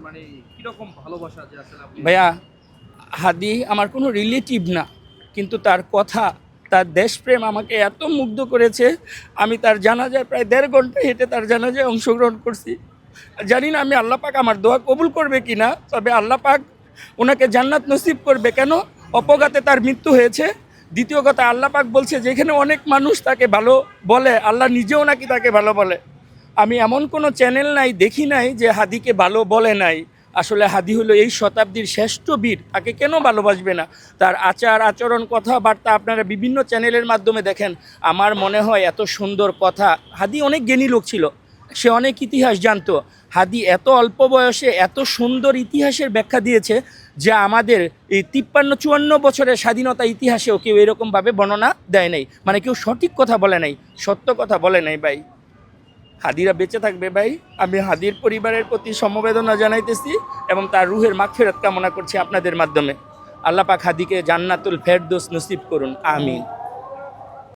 মানে কিরকম ভালোবাসা যে আসলে আপনি ভাইয়া, হাদি আমার কোনো রিলেটিভ না, কিন্তু তার কথা, তার দেশপ্রেম আমাকে এত মুগ্ধ করেছে। আমি তার জানাজায় প্রায় 1.5 ঘন্টা হেঁটে তার জানাজায় অংশগ্রহণ করছি। জানি না আমি আল্লাহ পাক আমার দোয়া কবুল করবে কি না, তবে আল্লাহ পাক ওনাকে জান্নাত নসিব করবে। কেন? অপঘাতে তার মৃত্যু হয়েছে। দ্বিতীয় কথা, আল্লাহ পাক বলছে যেখানে অনেক মানুষ তাকে ভালো বলে, আল্লাহ নিজেও নাকি তাকে ভালো বলে। আমি এমন কোনো চ্যানেল নাই, দেখি নাই যে হাদিকে ভালো বলে নাই। আসলে হাদি হলো এই শতাব্দীর শ্রেষ্ঠ বীর, তাকে কেন ভালোবাসবে না? তার আচার আচরণ কথাবার্তা আপনারা বিভিন্ন চ্যানেলের মাধ্যমে দেখেন। আমার মনে হয় এত সুন্দর কথা। হাদি অনেক জ্ঞানী লোক ছিল, সে অনেক ইতিহাস জানতো। হাদি এত অল্প বয়সে এত সুন্দর ইতিহাসের ব্যাখ্যা দিয়েছে, যা আমাদের এই 53-54 বছরের স্বাধীনতা ইতিহাসেও কেউ এরকমভাবে বর্ণনা দেয় নাই। মানে কেউ সঠিক কথা বলে নাই, সত্য কথা বলে নাই ভাই। হাদিরা বেঁচে থাকবে ভাই। আমি হাদির পরিবারের প্রতি সমবেদনা জানাইতেছি এবং তার রুহের মাগফিরাত কামনা করছি আপনাদের মাধ্যমে। আল্লাহ পাক হাদিকে জান্নাতুল ফেরদৌস নসিব করুন, আমিন।